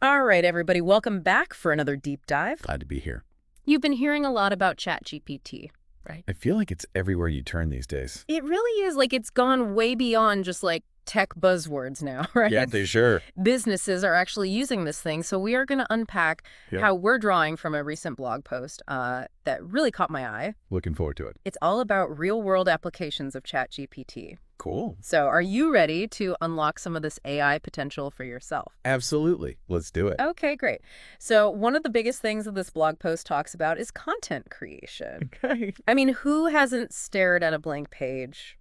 All right, everybody, welcome back for another deep dive. Glad to be here. You've been hearing a lot about ChatGPT, right? I feel like it's everywhere you turn these days. It really is like it's gone way beyond just like tech buzzwords now, right? Yeah, they sure. Businesses are actually using this thing. So we are going to unpack Yep. how we're drawing from a recent blog post that really caught my eye. Looking forward to it. It's all about real-world applications of ChatGPT. Cool. So are you ready to unlock some of this AI potential for yourself? Absolutely. Let's do it. Okay, great. So one of the biggest things that this blog post talks about is content creation. Okay. I mean, who hasn't stared at a blank page,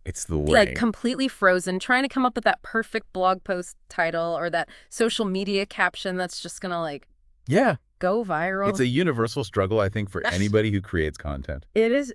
It's the way. like completely frozen, trying to come up with that perfect blog post title or that social media caption that's just gonna like Yeah. go viral? It's a universal struggle, I think, for anybody who creates content. It is.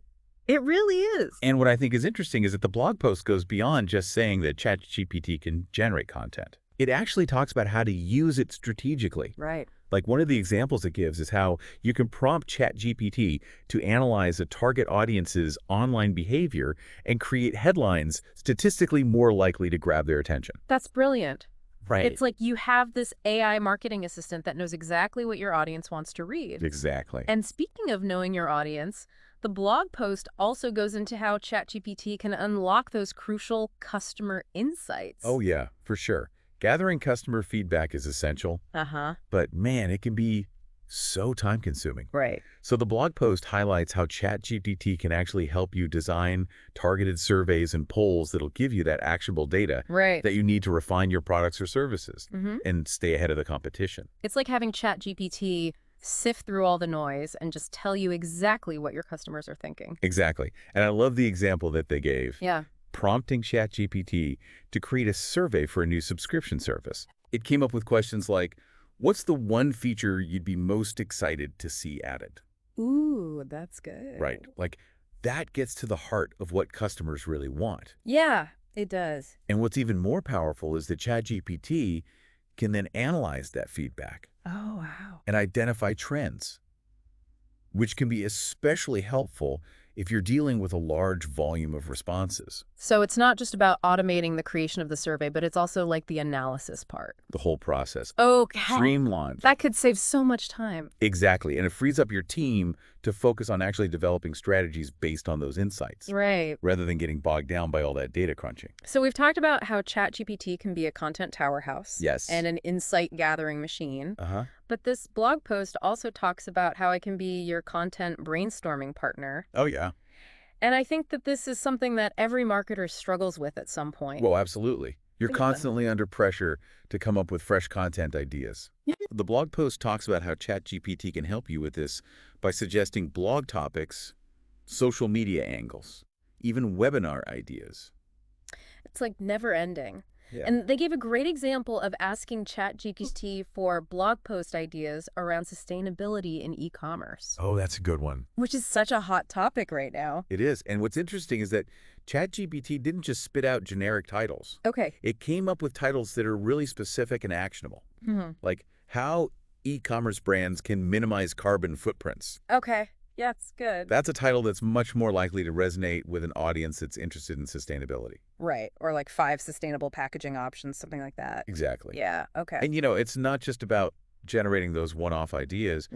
It really is. And what I think is interesting is that the blog post goes beyond just saying that ChatGPT can generate content. It actually talks about how to use it strategically. Right. Like one of the examples it gives is how you can prompt ChatGPT to analyze a target audience's online behavior and create headlines statistically more likely to grab their attention. That's brilliant. Right. It's like you have this AI marketing assistant that knows exactly what your audience wants to read. Exactly. And speaking of knowing your audience, the blog post also goes into how ChatGPT can unlock those crucial customer insights. Oh, yeah, for sure. Gathering customer feedback is essential, Uh-huh. but man, it can be so time-consuming. Right. So the blog post highlights how ChatGPT can actually help you design targeted surveys and polls that'll give you that actionable data Right. that you need to refine your products or services Mm-hmm. and stay ahead of the competition. It's like having ChatGPT sift through all the noise and just tell you exactly what your customers are thinking. Exactly. And I love the example that they gave. Yeah. Prompting ChatGPT to create a survey for a new subscription service. It came up with questions like, what's the one feature you'd be most excited to see added? Ooh, that's good. Right. Like that gets to the heart of what customers really want. Yeah, it does. And what's even more powerful is that ChatGPT can then analyze that feedback Oh, wow. and identify trends, which can be especially helpful if you're dealing with a large volume of responses. So it's not just about automating the creation of the survey, but it's also like the analysis part. The whole process. Okay. Streamlined. That could save so much time. Exactly. And it frees up your team to focus on actually developing strategies based on those insights, Right. rather than getting bogged down by all that data crunching. So we've talked about how ChatGPT can be a content towerhouse. Yes. And an insight gathering machine. Uh-huh. But this blog post also talks about how it can be your content brainstorming partner. Oh, yeah. And I think that this is something that every marketer struggles with at some point. Well, absolutely. You're Think about it. constantly under pressure to come up with fresh content ideas. The blog post talks about how ChatGPT can help you with this by suggesting blog topics, social media angles, even webinar ideas. It's like never ending. Yeah. And they gave a great example of asking ChatGPT for blog post ideas around sustainability in e-commerce, Oh, that's a good one. which is such a hot topic right now. It is. And what's interesting is that ChatGPT didn't just spit out generic titles. Okay. It came up with titles that are really specific and actionable, like how e-commerce brands can minimize carbon footprints. Okay. Yeah, it's good. That's a title that's much more likely to resonate with an audience that's interested in sustainability. Right. Or like 5 sustainable packaging options, something like that. Exactly. Yeah. Okay. And, it's not just about generating those one-off ideas.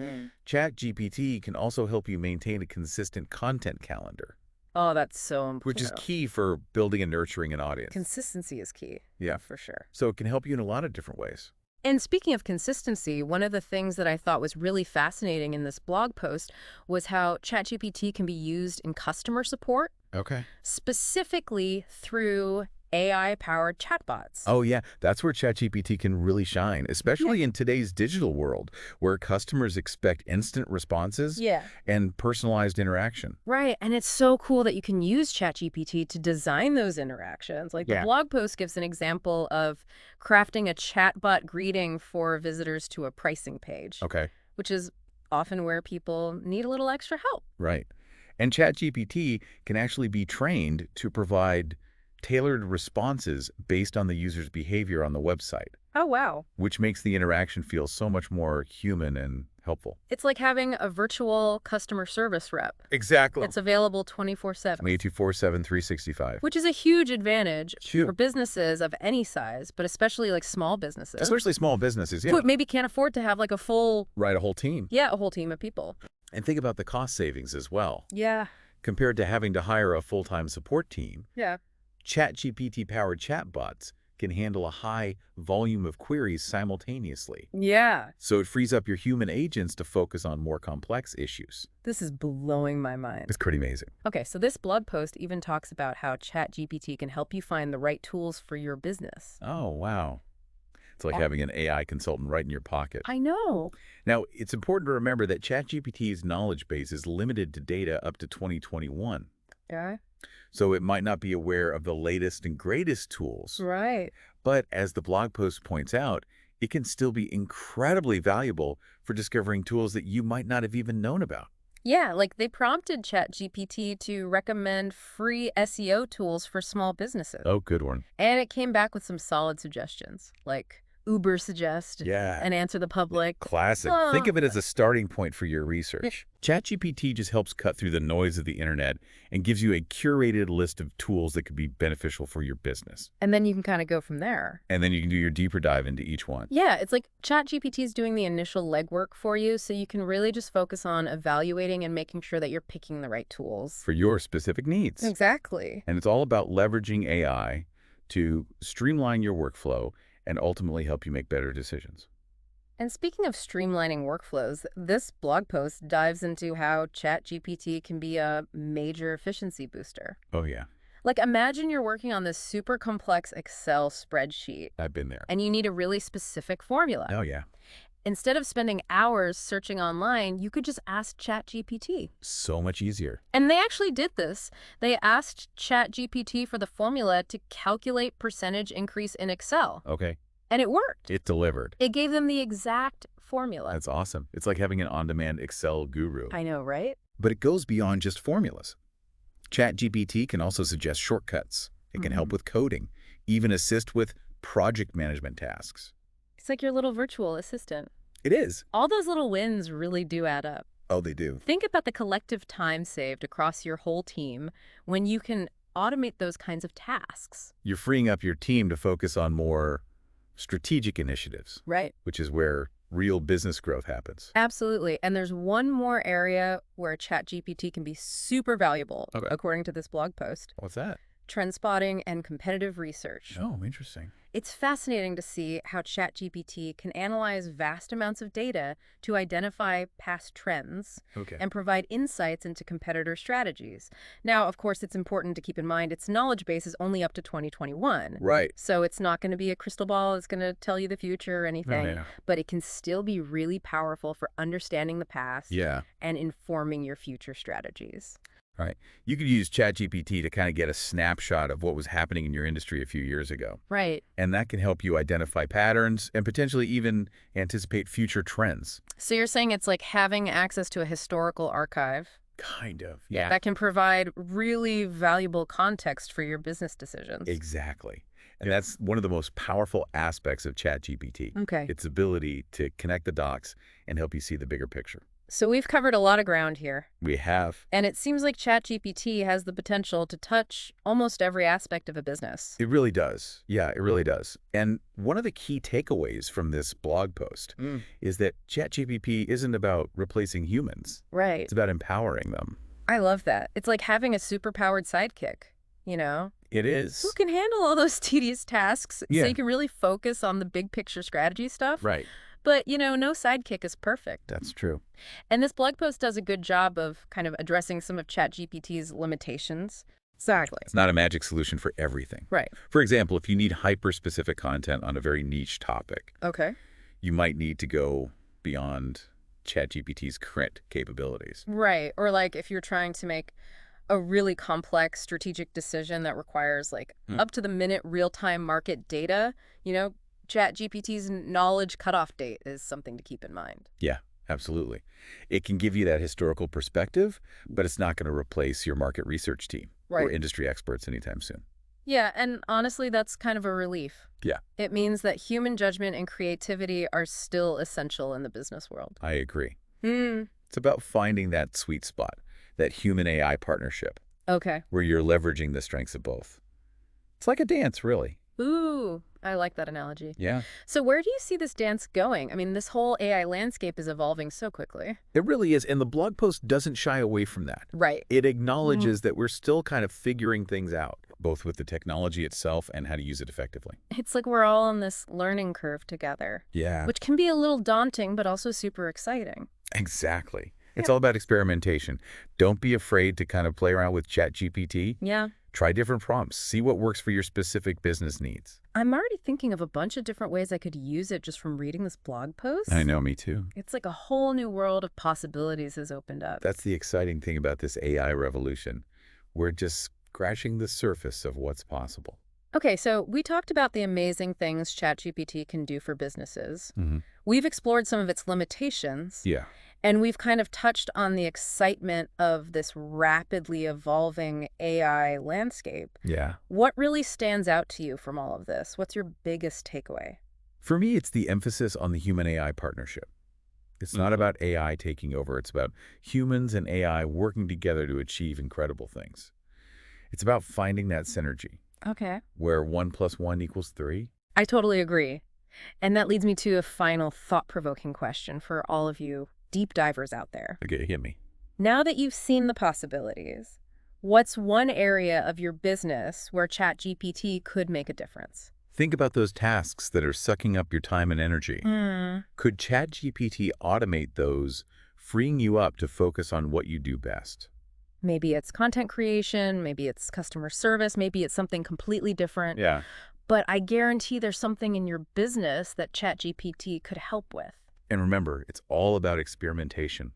ChatGPT can also help you maintain a consistent content calendar, Oh, that's so important. which is key for building and nurturing an audience. Consistency is key. Yeah. For sure. So it can help you in a lot of different ways. And speaking of consistency, one of the things that I thought was really fascinating in this blog post was how ChatGPT can be used in customer support, Okay. specifically through AI-powered chatbots. Oh, yeah. That's where ChatGPT can really shine, especially in today's digital world, where customers expect instant responses Yeah. and personalized interaction. Right. And it's so cool that you can use ChatGPT to design those interactions. Like the Yeah. blog post gives an example of crafting a chatbot greeting for visitors to a pricing page, Okay. which is often where people need a little extra help. Right. And ChatGPT can actually be trained to provide tailored responses based on the user's behavior on the website, Oh, wow. which makes the interaction feel so much more human and helpful. It's like having a virtual customer service rep. Exactly. It's available 24/7. 24/7, 365. Which is a huge advantage for Shoot. businesses of any size, but especially like small businesses. Especially small businesses, yeah. Who maybe can't afford to have like a full, Right, a whole team. a whole team of people. And think about the cost savings as well. Yeah. Compared to having to hire a full-time support team, Yeah. ChatGPT-powered chatbots can handle a high volume of queries simultaneously. Yeah. So it frees up your human agents to focus on more complex issues. This is blowing my mind. It's pretty amazing. Okay, so this blog post even talks about how ChatGPT can help you find the right tools for your business. Oh, wow. It's like having an AI consultant right in your pocket. I know. Now, it's important to remember that ChatGPT's knowledge base is limited to data up to 2021. Yeah. So it might not be aware of the latest and greatest tools. Right. But as the blog post points out, it can still be incredibly valuable for discovering tools that you might not have even known about. Yeah, like they prompted ChatGPT to recommend free SEO tools for small businesses. Oh, good one. And it came back with some solid suggestions, like Uber Suggest Yeah. and Answer the Public. Classic. Think of it as a starting point for your research. ChatGPT just helps cut through the noise of the internet and gives you a curated list of tools that could be beneficial for your business. And then you can kind of go from there. And then you can do your deeper dive into each one. Yeah, it's like ChatGPT is doing the initial legwork for you, so you can really just focus on evaluating and making sure that you're picking the right tools. For your specific needs. Exactly. And it's all about leveraging AI to streamline your workflow and ultimately help you make better decisions. And speaking of streamlining workflows, this blog post dives into how ChatGPT can be a major efficiency booster. Oh, yeah. Like, imagine you're working on this super complex Excel spreadsheet, I've been there. and you need a really specific formula. Oh, yeah. Instead of spending hours searching online, you could just ask ChatGPT. So much easier. And they actually did this. They asked ChatGPT for the formula to calculate percentage increase in Excel. Okay. And it worked. It delivered. It gave them the exact formula. That's awesome. It's like having an on-demand Excel guru. I know, right? But it goes beyond just formulas. ChatGPT can also suggest shortcuts. It can help with coding, even assist with project management tasks. It's like your little virtual assistant. It is. All those little wins really do add up. Oh, they do. Think about the collective time saved across your whole team when you can automate those kinds of tasks. You're freeing up your team to focus on more strategic initiatives, Right. which is where real business growth happens. Absolutely. And there's one more area where ChatGPT can be super valuable, Okay. according to this blog post. What's that? Trend spotting and competitive research. Oh, interesting. It's fascinating to see how ChatGPT can analyze vast amounts of data to identify past trends Okay. and provide insights into competitor strategies. Now, of course, it's important to keep in mind its knowledge base is only up to 2021. Right. So it's not going to be a crystal ball that's going to tell you the future or anything, yeah. but it can still be really powerful for understanding the past Yeah. and informing your future strategies. Right. You could use ChatGPT to kind of get a snapshot of what was happening in your industry a few years ago. Right. And that can help you identify patterns and potentially even anticipate future trends. So you're saying it's like having access to a historical archive Kind of. Yeah. that can provide really valuable context for your business decisions. Exactly. And that's one of the most powerful aspects of ChatGPT. Okay. Its ability to connect the dots and help you see the bigger picture. So we've covered a lot of ground here. We have. And it seems like ChatGPT has the potential to touch almost every aspect of a business. It really does. Yeah, it really does. And one of the key takeaways from this blog post is that ChatGPT isn't about replacing humans. Right. It's about empowering them. I love that. It's like having a superpowered sidekick, you know? It is. Who can handle all those tedious tasks Yeah. so you can really focus on the big picture strategy stuff. Right. But, you know, no sidekick is perfect. That's true. And this blog post does a good job of kind of addressing some of ChatGPT's limitations. Exactly. It's not a magic solution for everything. Right. For example, if you need hyper-specific content on a very niche topic, Okay. you might need to go beyond ChatGPT's current capabilities. Right. Or like if you're trying to make a really complex strategic decision that requires like up to the minute real-time market data, you know, ChatGPT's knowledge cutoff date is something to keep in mind. Yeah, absolutely. It can give you that historical perspective, but it's not going to replace your market research team or Right. industry experts anytime soon. Yeah, and honestly, that's kind of a relief. Yeah, It means that human judgment and creativity are still essential in the business world. I agree. Hmm. It's about finding that sweet spot, that human AI partnership, Okay. where you're leveraging the strengths of both. It's like a dance, really. Ooh, I like that analogy. Yeah, So where do you see this dance going? I mean, this whole AI landscape is evolving so quickly. it really is. And the blog post doesn't shy away from that. Right. It acknowledges that we're still kind of figuring things out, both with the technology itself and how to use it effectively. It's like we're all on this learning curve together, Yeah, which can be a little daunting, but also super exciting. exactly. It's Yeah. all about experimentation. Don't be afraid to kind of play around with ChatGPT. Yeah. Try different prompts. See what works for your specific business needs. I'm already thinking of a bunch of different ways I could use it just from reading this blog post. I know, me too. It's like a whole new world of possibilities has opened up. That's the exciting thing about this AI revolution. We're just scratching the surface of what's possible. Okay, so we talked about the amazing things ChatGPT can do for businesses. Mm-hmm. We've explored some of its limitations, Yeah. and we've kind of touched on the excitement of this rapidly evolving AI landscape. Yeah. What really stands out to you from all of this? What's your biggest takeaway? For me, it's the emphasis on the human AI partnership. It's not about AI taking over. It's about humans and AI working together to achieve incredible things. It's about finding that synergy Okay. where 1+1 =3. I totally agree. And that leads me to a final thought-provoking question for all of you deep divers out there. Okay, hit me. Now that you've seen the possibilities, what's one area of your business where ChatGPT could make a difference? Think about those tasks that are sucking up your time and energy. Could ChatGPT automate those, freeing you up to focus on what you do best? Maybe it's content creation, maybe it's customer service, maybe it's something completely different. Yeah. But I guarantee there's something in your business that ChatGPT could help with. And remember, it's all about experimentation.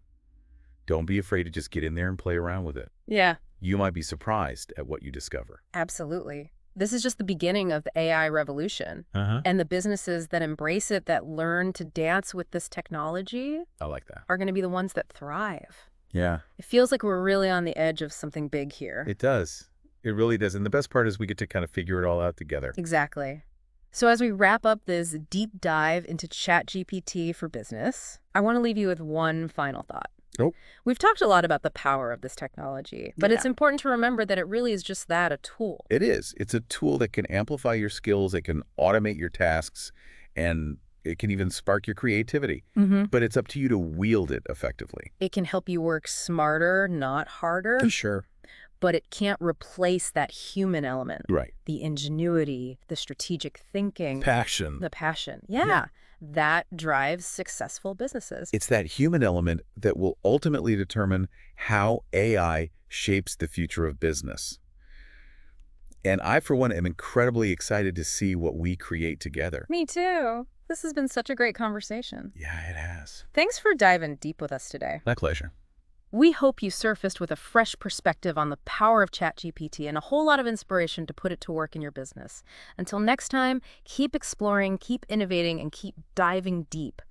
Don't be afraid to just get in there and play around with it. Yeah, You might be surprised at what you discover. absolutely. This is just the beginning of the AI revolution. Uh-huh. And the businesses that embrace it, that learn to dance with this technology, I like that. are going to be the ones that thrive. Yeah, It feels like we're really on the edge of something big here. it does. It really does. And the best part is we get to kind of figure it all out together. Exactly. So as we wrap up this deep dive into ChatGPT for business, I want to leave you with one final thought. Oh. We've talked a lot about the power of this technology, but it's important to remember that it really is just that, a tool. It is. It's a tool that can amplify your skills, it can automate your tasks, and it can even spark your creativity. But it's up to you to wield it effectively. It can help you work smarter, not harder, Sure. but it can't replace that human element. Right. The ingenuity, the strategic thinking, Passion. the passion. Yeah, that drives successful businesses. It's that human element that will ultimately determine how AI shapes the future of business. And I, for one, am incredibly excited to see what we create together. Me too. This has been such a great conversation. Yeah, it has. Thanks for diving deep with us today. My pleasure. We hope you surfaced with a fresh perspective on the power of ChatGPT and a whole lot of inspiration to put it to work in your business. Until next time, keep exploring, keep innovating, and keep diving deep.